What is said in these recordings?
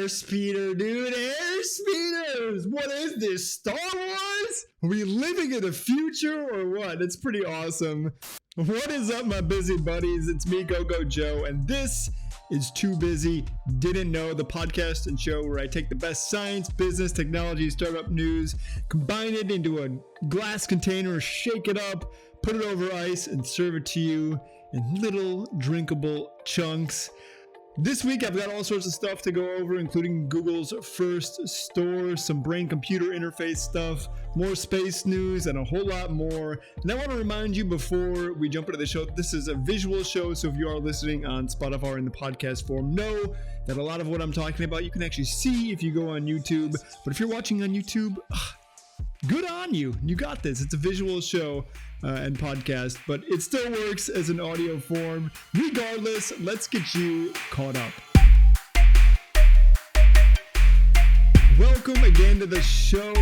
Airspeeder, dude. Airspeeders. What is this? Star Wars? Are we living in the future or what? It's pretty awesome. What is up, my busy buddies? It's me, Go Joe, and this is Too Busy Didn't Know, the podcast and show where I take the best science, business, technology, startup news, combine it into a glass container, shake it up, put it over ice, and serve it to you in little drinkable chunks. This week, I've got all sorts of stuff to go over, including Google's first store, some brain-computer interface stuff, more space news, and a whole lot more. And I want to remind you before we jump into the show, this is a visual show, so if you are listening on Spotify or in the podcast form, know that a lot of what I'm talking about you can actually see if you go on YouTube. But if you're watching on YouTube, good on you. You got this. It's a visual show and podcast, but it still works as an audio form. Regardless, let's get you caught up. Welcome again to the show.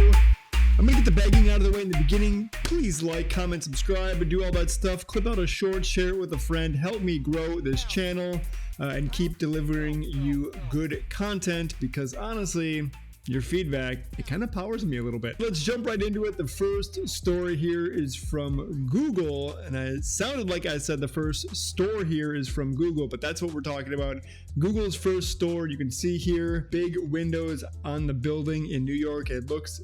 I'm going to get the begging out of the way in the beginning. Please like, comment, subscribe, and do all that stuff. Clip out a short, share it with a friend. Help me grow this channel and keep delivering you good content because honestly, your feedback, it kind of powers me a little bit. Let's jump right into it. The first story here is from Google, and it sounded like I said the first store here is from Google, but that's what we're talking about. Google's first store, you can see here, big windows on the building in New York. It looks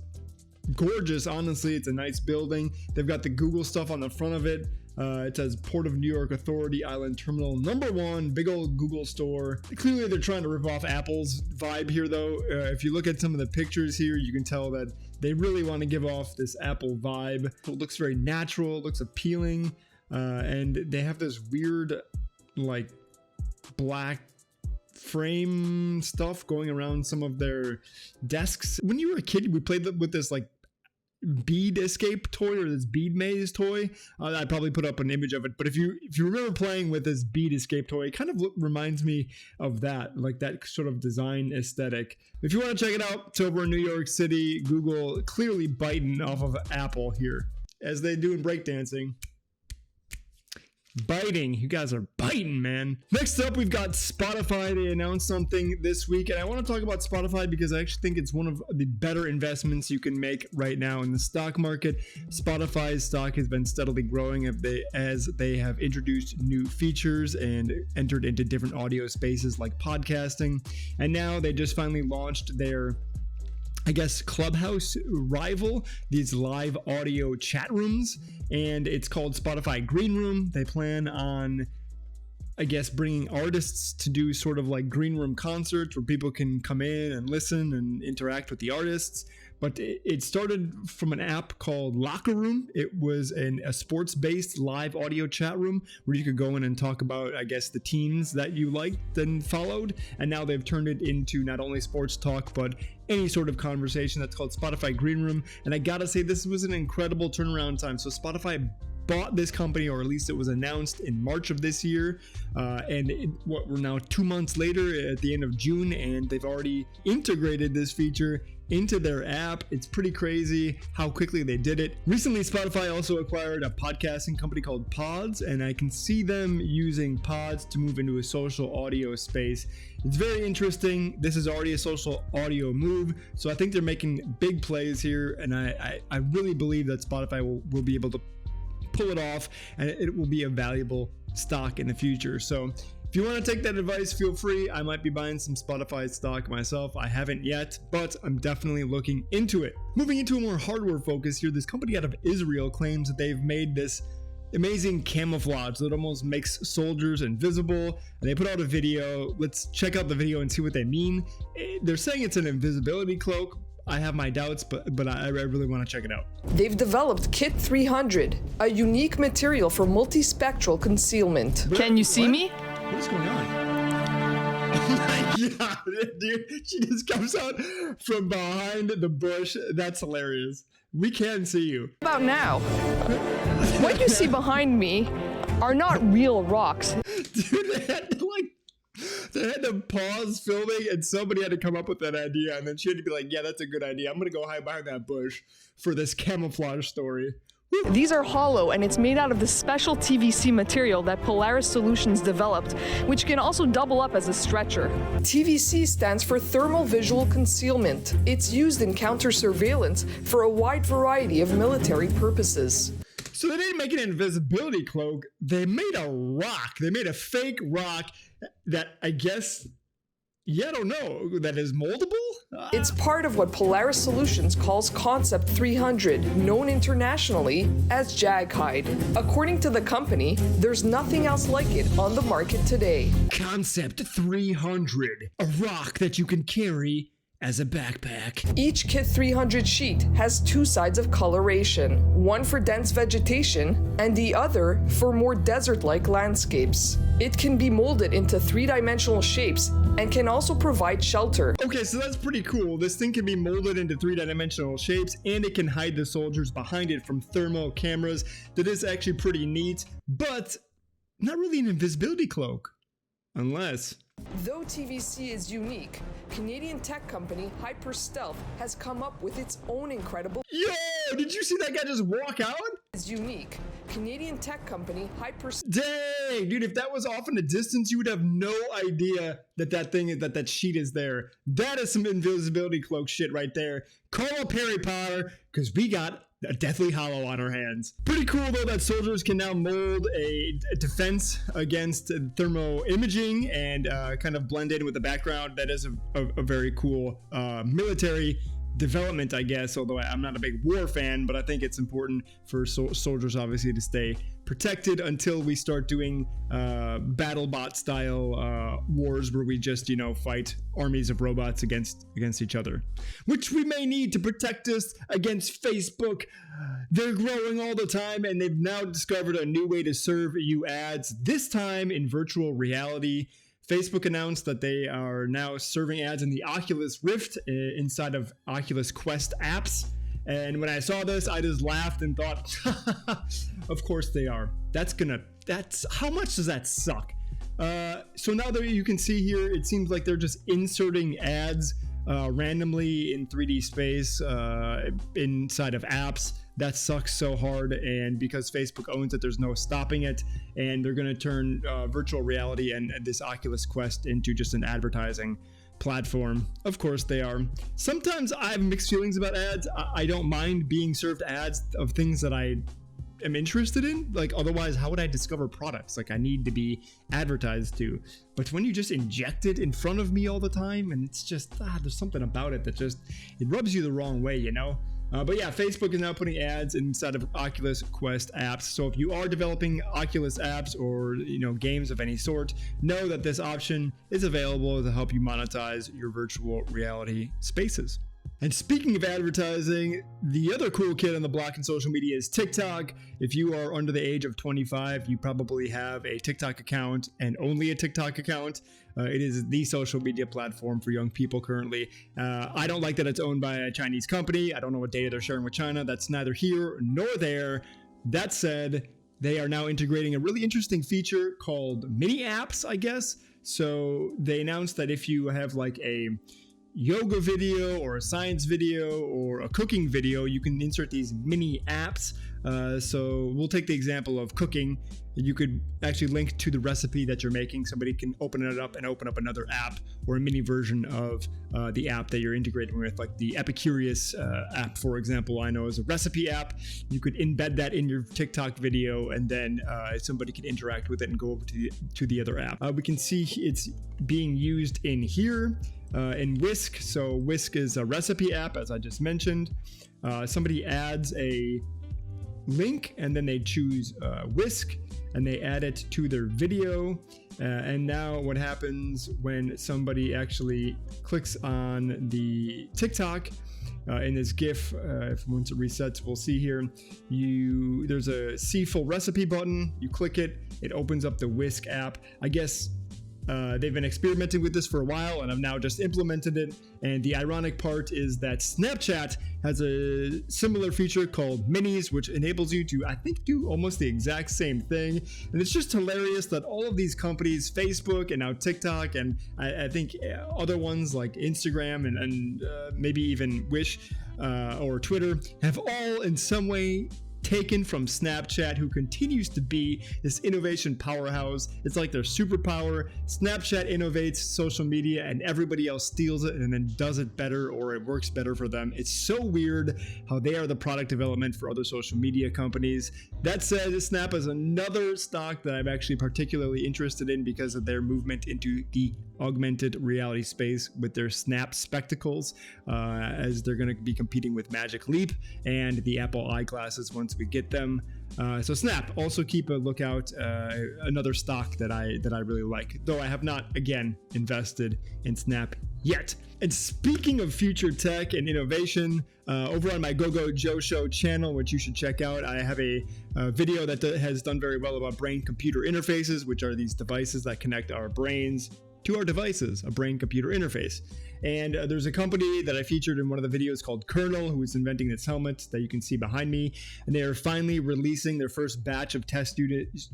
gorgeous, honestly. It's a nice building. They've got the Google stuff on the front of it. It says Port of New York Authority Island Terminal #1, big old Google store. Clearly they're trying to rip off Apple's vibe here though. If you look at some of the pictures here, you can tell that they really want to give off this Apple vibe. It looks very natural, it looks appealing, and they have this weird like black frame stuff going around some of their desks. When you were a kid, we played with this like bead escape toy or this bead maze toy. I'd probably put up an image of it, but if you remember playing with this bead escape toy, it kind of reminds me of that, like that sort of design aesthetic. If you want to check it out, it's over in New York City. Google clearly biting off of Apple here, as they do in breakdancing. Biting. You guys are biting, man. Next up, we've got Spotify. They announced something this week, and I want to talk about Spotify because I actually think it's one of the better investments you can make right now in the stock market. Spotify's stock has been steadily growing as they have introduced new features and entered into different audio spaces like podcasting. And now they just finally launched their, I guess, Clubhouse rival, these live audio chat rooms, and it's called Spotify Greenroom. They plan on, I guess, bringing artists to do sort of like Greenroom concerts where people can come in and listen and interact with the artists. But it started from an app called Locker Room. It was a sports-based live audio chat room where you could go in and talk about, I guess, the teams that you liked and followed. And now they've turned it into not only sports talk, but any sort of conversation. That's called Spotify Greenroom. And I gotta say, this was an incredible turnaround time. So Spotify bought this company, or at least it was announced in March of this year, we're now 2 months later at the end of June, and they've already integrated this feature into their app. It's pretty crazy how quickly they did it. Recently, Spotify also acquired a podcasting company called Pods, and I can see them using Pods to move into a social audio space. It's very interesting. This is already a social audio move, so I think they're making big plays here, and I really believe that Spotify will be able to pull it off, and it will be a valuable stock in the future. So if you want to take that advice, feel free. I might be buying some Spotify stock myself. I haven't yet, but I'm definitely looking into it. Moving into a more hardware focus here, this company out of Israel claims that they've made this amazing camouflage that almost makes soldiers invisible, and they put out a video. Let's check out the video and see what they mean. They're saying it's an invisibility cloak. I have my doubts, but I really want to check it out. They've developed Kit 300, a unique material for multispectral concealment. Can you see me? What is going on? Oh my god, dude. She just comes out from behind the bush. That's hilarious. We can see you. How about now? What you see behind me are not real rocks. Dude, they had to pause filming, and somebody had to come up with that idea, and then she had to be like, yeah, that's a good idea. I'm going to go hide behind that bush for this camouflage story. These are hollow, and it's made out of the special TVC material that Polaris Solutions developed, which can also double up as a stretcher. TVC stands for Thermal Visual Concealment. It's used in counter-surveillance for a wide variety of military purposes. So they didn't make an invisibility cloak. They made a rock. They made a fake rock that I guess, I don't know, that is moldable? It's part of what Polaris Solutions calls Concept 300, known internationally as Jaghide. According to the company, there's nothing else like it on the market today. Concept 300, a rock that you can carry as a backpack. Each Kit 300 sheet has two sides of coloration, one for dense vegetation and the other for more desert-like landscapes. It can be molded into three-dimensional shapes and can also provide shelter. Okay, so that's pretty cool. This thing can be molded into three-dimensional shapes, and it can hide the soldiers behind it from thermal cameras. That is actually pretty neat, but not really an invisibility cloak. Unless... Though TVC is unique, Canadian tech company Hyper Stealth has come up with its own incredible... Yo, did you see that guy just walk out? ...is unique. Canadian tech company Hyper... Dang, dude, if that was off in the distance, you would have no idea that sheet is there. That is some invisibility cloak shit right there. Call up Harry Potter, because we got a Deathly Hollow on our hands. Pretty cool, though, that soldiers can now mold a defense against thermal imaging and kind of blend in with the background. That is a very cool military development, I guess, although I'm not a big war fan, but I think it's important for soldiers, obviously, to stay protected until we start doing BattleBot style wars where we just, fight armies of robots against each other, which we may need to protect us against Facebook. They're growing all the time, and they've now discovered a new way to serve you ads, this time in virtual reality. Facebook announced that they are now serving ads in the Oculus Rift inside of Oculus Quest apps. And when I saw this, I just laughed and thought, of course they are. That's how much does that suck? So now that you can see here, it seems like they're just inserting ads randomly in 3D space inside of apps. That sucks so hard, and because Facebook owns it, there's no stopping it, and they're going to turn virtual reality and this Oculus Quest into just an advertising platform. Of course they are. Sometimes I have mixed feelings about ads. I don't mind being served ads of things that I am interested in. Like, otherwise, how would I discover products? Like, I need to be advertised to. But when you just inject it in front of me all the time, and it's just, there's something about it that just, it rubs you the wrong way, But yeah, Facebook is now putting ads inside of Oculus Quest apps. So if you are developing Oculus apps or, games of any sort, know that this option is available to help you monetize your virtual reality spaces. And speaking of advertising, the other cool kid on the block in social media is TikTok. If you are under the age of 25, you probably have a TikTok account and only a TikTok account. It is the social media platform for young people currently. I don't like that it's owned by a Chinese company. I don't know what data they're sharing with China. That's neither here nor there. That said, they are now integrating a really interesting feature called mini apps, I guess. So they announced that if you have like a yoga video or a science video or a cooking video, you can insert these mini apps. So we'll take the example of cooking. You could actually link to the recipe that you're making. Somebody can open it up and open up another app or a mini version of the app that you're integrating with, like the Epicurious app, for example, I know is a recipe app. You could embed that in your TikTok video, and then somebody could interact with it and go over to the other app. We can see it's being used in here in Whisk. So Whisk is a recipe app, as I just mentioned. Somebody adds a link and then they choose Whisk and they add it to their video, and now what happens when somebody actually clicks on the TikTok in this GIF, once it resets, we'll see here, there's a see full recipe button. You click it, it opens up the Whisk app. I guess they've been experimenting with this for a while and have now just implemented it. And the ironic part is that Snapchat has a similar feature called Minis, which enables you to, I think, do almost the exact same thing. And it's just hilarious that all of these companies, Facebook and now TikTok, and I think other ones like Instagram and maybe even Wish or Twitter, have all in some way taken from Snapchat, who continues to be this innovation powerhouse. It's like their superpower. Snapchat innovates social media and everybody else steals it and then does it better, or it works better for them. It's so weird how they are the product development for other social media companies. That said, Snap is another stock that I'm actually particularly interested in because of their movement into the augmented reality space with their Snap spectacles, as they're going to be competing with Magic Leap and the Apple eyeglasses once we get them. So Snap, also keep a lookout. Another stock that I really like, though I have not again invested in Snap yet. And speaking of future tech and innovation, over on my GoGo Joe Show channel, which you should check out, I have a video that has done very well about brain-computer interfaces, which are these devices that connect our brains to our devices, a brain-computer interface. And there's a company that I featured in one of the videos called Kernel, who is inventing this helmet that you can see behind me. And they are finally releasing their first batch of test units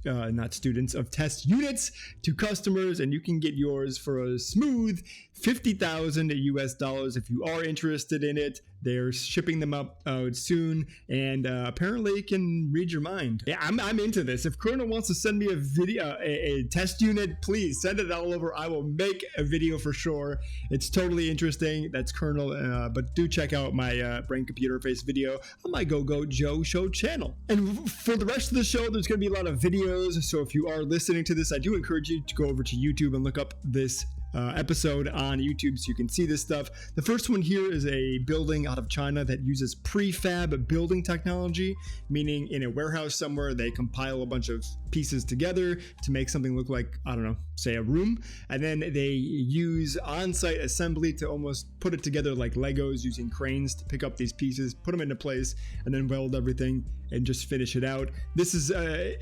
to customers, and you can get yours for a smooth $50,000 US if you are interested in it. They're shipping them out soon, and apparently it can read your mind. Yeah, I'm into this. If Kernel wants to send me a video, a test unit, please send it all over. I will make a video for sure. It's totally interesting. That's Kernel, but do check out my brain-computer interface video on my GoGo Joe Show channel. And for the rest of the show, there's going to be a lot of videos, so if you are listening to this, I do encourage you to go over to YouTube and look up this episode on YouTube so you can see this stuff. The first one here is a building out of China that uses prefab building technology, meaning in a warehouse somewhere they compile a bunch of pieces together to make something look like, I don't know, say a room, and then they use on-site assembly to almost put it together like Legos, using cranes to pick up these pieces, put them into place, and then weld everything and just finish it out. This is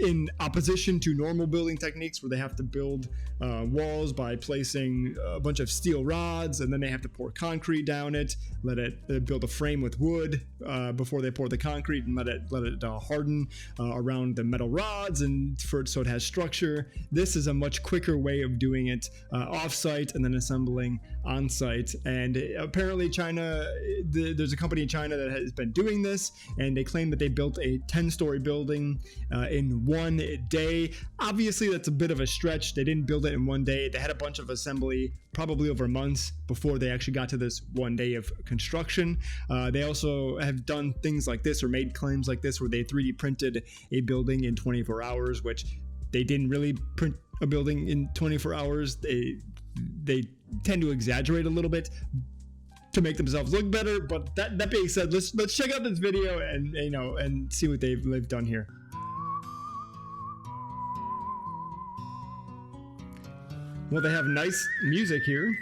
in opposition to normal building techniques where they have to build walls by placing a bunch of steel rods, and then they have to pour concrete down it, let it build a frame with wood before they pour the concrete, and let it harden around the metal rods, and so it has structure. This is a much quicker way of doing it off-site and then assembling on-site. And apparently China, there's a company in China that has been doing this, and they claim that they built a 10-story building in one day. Obviously that's a bit of a stretch. They didn't build it in one day. They had a bunch of assembly probably over months before they actually got to this one day of construction. They also have done things like this, or made claims like this, where they 3D printed a building in 24 hours, which they didn't really print a building in 24 hours. They tend to exaggerate a little bit to make themselves look better. But that being said, let's check out this video and see what they've done here. Well, they have nice music here.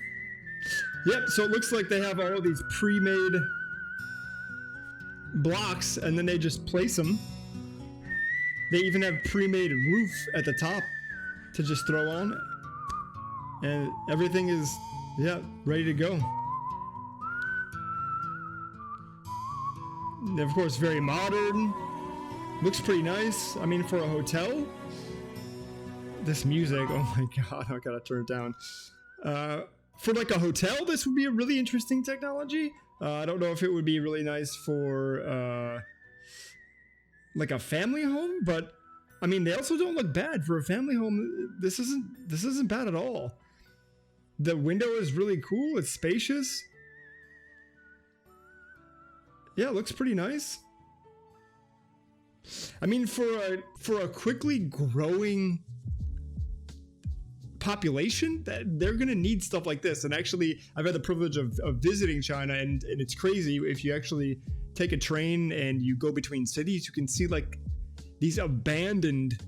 Yep, so it looks like they have all of these pre-made blocks, and then they just place them. They even have pre-made roof at the top to just throw on. And everything is, ready to go. And of course, very modern. Looks pretty nice. I mean, for a hotel, this music, oh my god, I gotta turn it down. For like a hotel, this would be a really interesting technology. I don't know if it would be really nice for like a family home, but I mean, they also don't look bad for a family home. This isn't bad at all. The window is really cool. It's spacious. Yeah, it looks pretty nice. I mean, for a quickly growing population, that they're gonna need stuff like this. And actually, I've had the privilege of visiting China, and it's crazy. If you actually take a train and you go between cities, you can see like these abandoned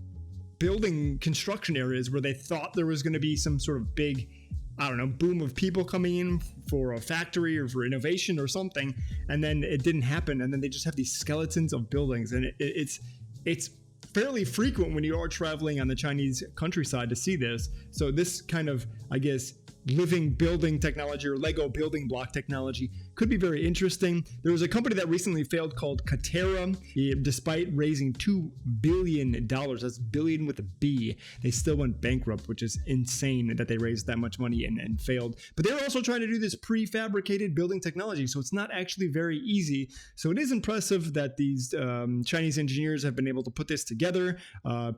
building construction areas where they thought there was going to be some sort of big, I don't know, boom of people coming in for a factory or for innovation or something, and then it didn't happen, and then they just have these skeletons of buildings. And it's fairly frequent when you are traveling on the Chinese countryside to see this. So this kind of, I guess, living building technology or Lego building block technology. Could be very interesting. There was a company that recently failed called Katera. Despite raising $2 billion, that's billion with a B, they still went bankrupt, which is insane that they raised that much money and failed. But they're also trying to do this prefabricated building technology, so it's not actually very easy. So it is impressive that these Chinese engineers have been able to put this together.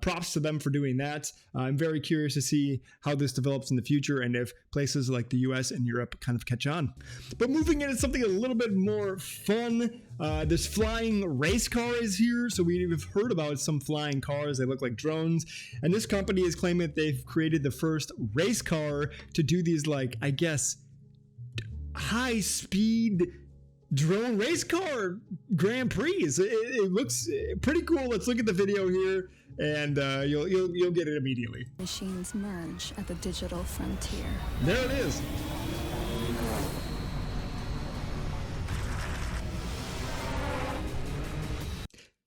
Props to them for doing that. I'm very curious to see how this develops in the future and if places like the US and Europe kind of catch on. But moving into something a little bit more fun, this flying race car is here. So we've heard about some flying cars. They look like drones. And this company is claiming that they've created the first race car to do these, like, I guess, high speed drone race car Grand Prix. It looks pretty cool. Let's look at the video here, and you'll get it immediately. Machines merge at the digital frontier. There it is.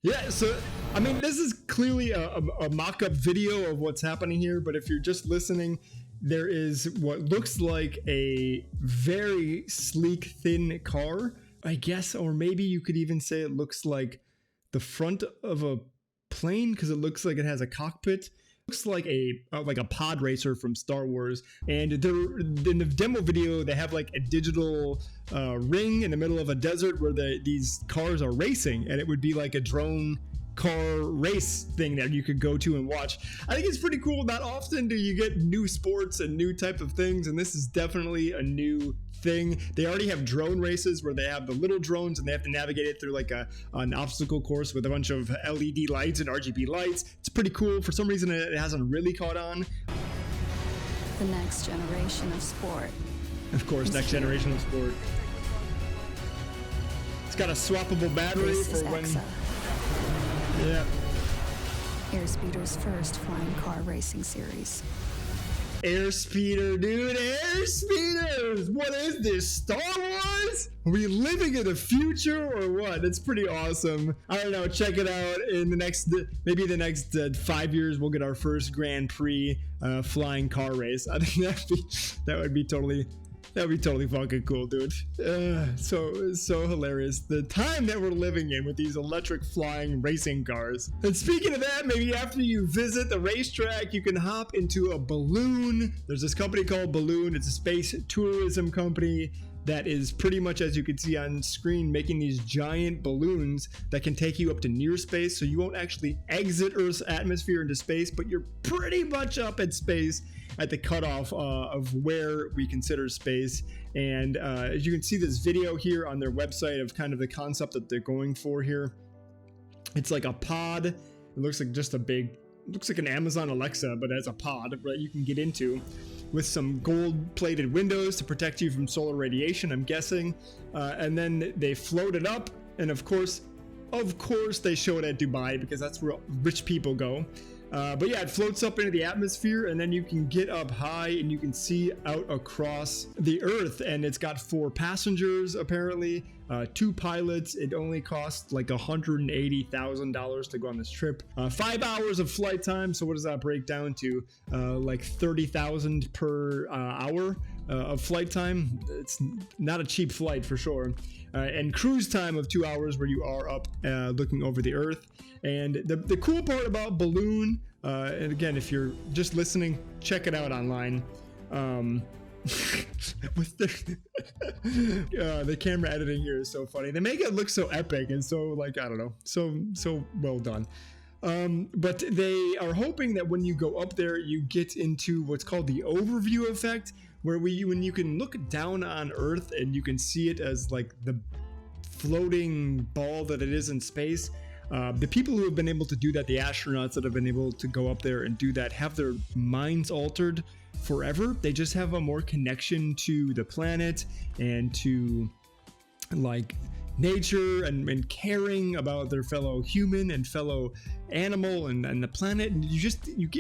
Yeah, so I mean, this is clearly a mock-up video of what's happening here, but if you're just listening, there is what looks like a very sleek, thin car, I guess, or maybe you could even say it looks like the front of a plane because it looks like it has a cockpit. Looks like a pod racer from Star Wars. And in the demo video, they have like a digital ring in the middle of a desert where these cars are racing, and it would be like a drone car race thing that you could go to and watch. I think it's pretty cool. Not often do you get new sports and new type of things, and this is definitely a new thing. They already have drone races where they have the little drones and they have to navigate it through like an obstacle course with a bunch of LED lights and RGB lights. It's pretty cool. For some reason it hasn't really caught on. The next generation of sport. Of course, next generation of sport. It's got a swappable battery This is for when... EXA, Yeah. Airspeeder's first flying car racing series. Airspeeder, dude, Airspeeders! What is this, Star Wars? Are we living in the future or what? It's pretty awesome. I don't know, check it out. In the next, maybe the next 5 years, we'll get our first Grand Prix flying car race. I think that would be totally fucking cool, dude. So hilarious. The time that we're living in with these electric flying racing cars. And speaking of that, maybe after you visit the racetrack, you can hop into a balloon. There's this company called Balloon. It's a space tourism company that is pretty much, as you can see on screen, making these giant balloons that can take you up to near space. So you won't actually exit Earth's atmosphere into space, but you're pretty much up at space at the cutoff of where we consider space. And as you can see this video here on their website of kind of the concept that they're going for here. It's like a pod. It looks like just looks like an Amazon Alexa, but as a pod, right? You can get into with some gold-plated windows to protect you from solar radiation, I'm guessing. And then they float it up, and of course they show it at Dubai because that's where rich people go. But yeah, it floats up into the atmosphere, and then you can get up high and you can see out across the Earth. And it's got 4 passengers, apparently, 2 pilots. It only costs like $180,000 to go on this trip. 5 hours of flight time. So what does that break down to? Like 30,000 per hour of flight time. It's not a cheap flight for sure. And cruise time of 2 hours where you are up looking over the Earth. And the cool part about Balloon, and again, if you're just listening, check it out online. With the camera editing here is so funny. They make it look so epic and so, like, I don't know, so well done. But they are hoping that when you go up there, you get into what's called the overview effect, where when you can look down on Earth and you can see it as like the floating ball that it is in space. The people who have been able to do that, the astronauts that have been able to go up there and do that, have their minds altered forever. They just have a more connection to the planet and to like nature and caring about their fellow human and fellow animal and the planet. And you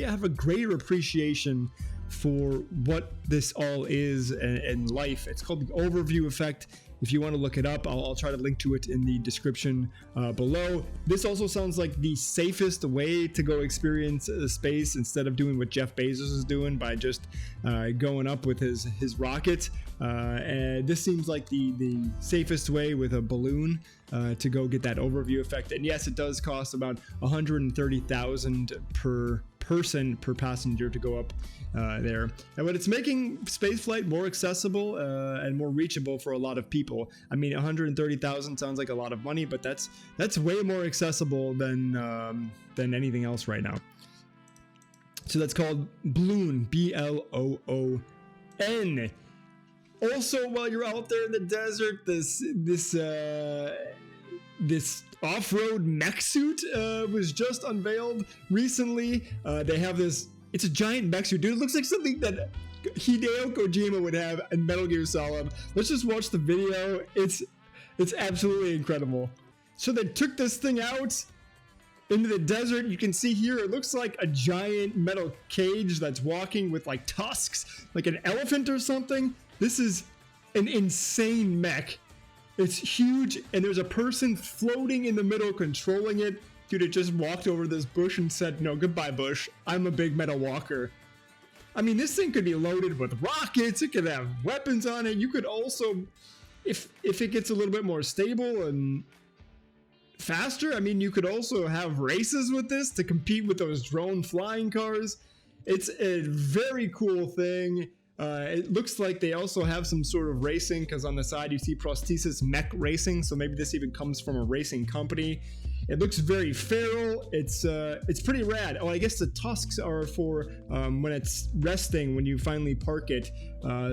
have a greater appreciation for what this all is in life. It's called the overview effect. If you want to look it up, I'll try to link to it in the description below. This also sounds like the safest way to go experience space instead of doing what Jeff Bezos is doing by just going up with his rocket. And this seems like the safest way with a balloon to go get that overview effect. And yes, it does cost about $130,000 per person per passenger to go up there. But it's making spaceflight more accessible and more reachable for a lot of people. I mean, 130,000 sounds like a lot of money, but that's way more accessible than anything else right now. So that's called Bloon, Bloon. Also, while you're out there in the desert, this off-road mech suit was just unveiled recently. They have this. It's a giant mech suit, dude. It looks like something that Hideo Kojima would have in Metal Gear Solid. Let's just watch the video. It's absolutely incredible. So they took this thing out into the desert. You can see here, it looks like a giant metal cage that's walking with like tusks, like an elephant or something. This is an insane mech. It's huge, and there's a person floating in the middle controlling it. Dude, it just walked over this bush and said, "No, goodbye, bush. I'm a big metal walker." I mean, this thing could be loaded with rockets. It could have weapons on it. You could also, if it gets a little bit more stable and faster, I mean, you could also have races with this to compete with those drone flying cars. It's a very cool thing. It looks like they also have some sort of racing, because on the side you see Prosthesis Mech Racing, so maybe this even comes from a racing company. It looks very feral. It's pretty rad. Oh, I guess the tusks are for when it's resting, when you finally park it,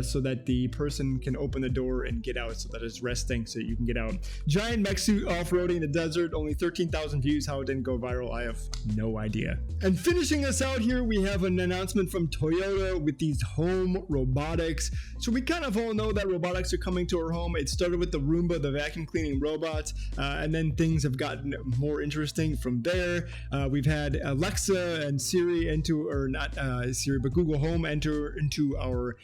so that the person can open the door and get out, so that it's resting so you can get out. Giant mech suit off-roading in the desert, only 13,000 views. How it didn't go viral, I have no idea. And finishing us out here, we have an announcement from Toyota with these home robotics. So we kind of all know that robotics are coming to our home. It started with the Roomba, the vacuum cleaning robot, and then things have gotten more interesting from there. We've had Alexa and Siri but Google Home enter into our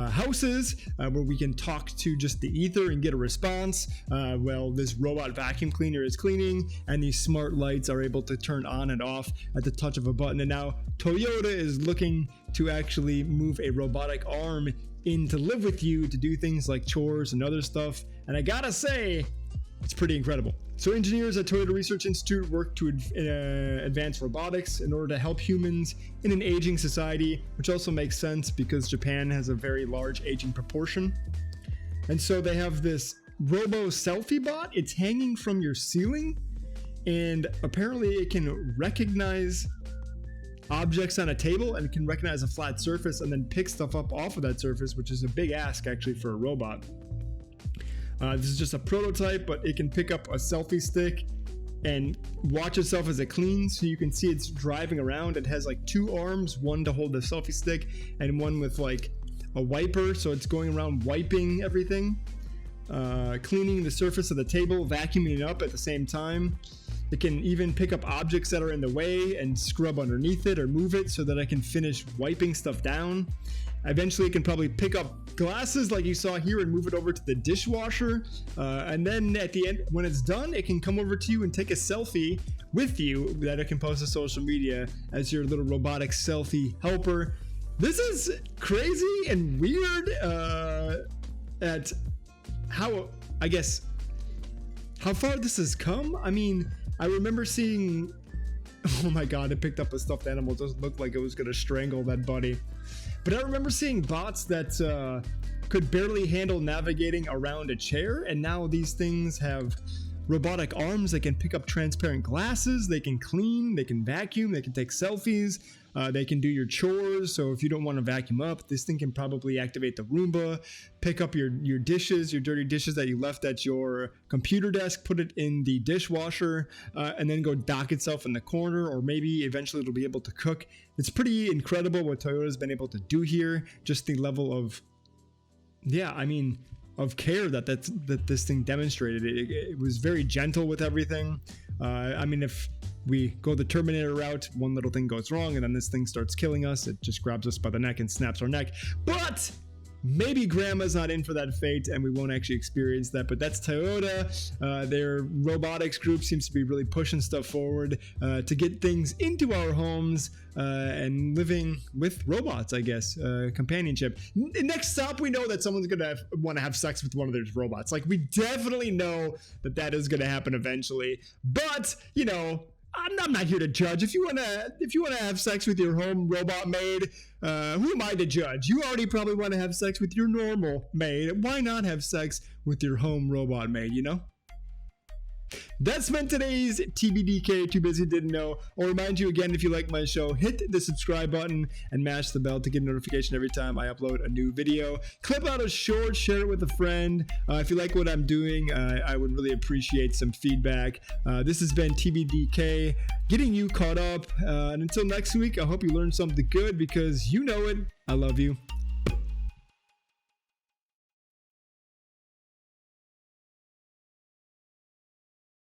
houses, where we can talk to just the ether and get a response. Well, this robot vacuum cleaner is cleaning, and these smart lights are able to turn on and off at the touch of a button. And now Toyota is looking to actually move a robotic arm in to live with you to do things like chores and other stuff. And I gotta say, it's pretty incredible. So engineers at Toyota Research Institute work to advance robotics in order to help humans in an aging society, which also makes sense because Japan has a very large aging proportion. And so they have this robo selfie bot. It's hanging from your ceiling, and apparently it can recognize objects on a table and can recognize a flat surface and then pick stuff up off of that surface, which is a big ask actually for a robot. This is just a prototype, but it can pick up a selfie stick and watch itself as it cleans. So you can see it's driving around. It has like two arms, one to hold the selfie stick and one with like a wiper. So it's going around wiping everything, cleaning the surface of the table, vacuuming it up at the same time. It can even pick up objects that are in the way and scrub underneath it or move it so that I can finish wiping stuff down. Eventually, it can probably pick up glasses like you saw here and move it over to the dishwasher. And then at the end, when it's done, it can come over to you and take a selfie with you that it can post to social media as your little robotic selfie helper. This is crazy and weird at how far this has come. I mean, I remember seeing, oh my god, it picked up a stuffed animal. It doesn't look like it was going to strangle that buddy. But I remember seeing bots that could barely handle navigating around a chair, and now these things have robotic arms that can pick up transparent glasses, they can clean, they can vacuum, they can take selfies, they can do your chores. So if you don't want to vacuum up, this thing can probably activate the Roomba, pick up your dishes, your dirty dishes that you left at your computer desk, put it in the dishwasher, and then go dock itself in the corner, or maybe eventually it'll be able to cook. It's pretty incredible what Toyota's been able to do here. Just the level of, of care that this thing demonstrated. It was very gentle with everything. If we go the Terminator route, one little thing goes wrong, and then this thing starts killing us. It just grabs us by the neck and snaps our neck. But maybe grandma's not in for that fate and we won't actually experience that, but that's Toyota. Their robotics group seems to be really pushing stuff forward to get things into our homes and living with robots, I guess, companionship. Next stop, we know that someone's gonna want to have sex with one of their robots. Like, we definitely know that that is gonna happen eventually, but you know, I'm not here to judge. If you wanna have sex with your home robot maid, who am I to judge? You already probably want to have sex with your normal maid. Why not have sex with your home robot maid, you know? That's been today's TBDK, Too Busy Didn't Know. I'll remind you again, if you like my show, hit the subscribe button and mash the bell to get a notification every time I upload a new video. Clip out a short, share it with a friend. If you like what I'm doing, I would really appreciate some feedback. This has been TBDK, getting you caught up. And until next week, I hope you learned something good, because you know it. I love you.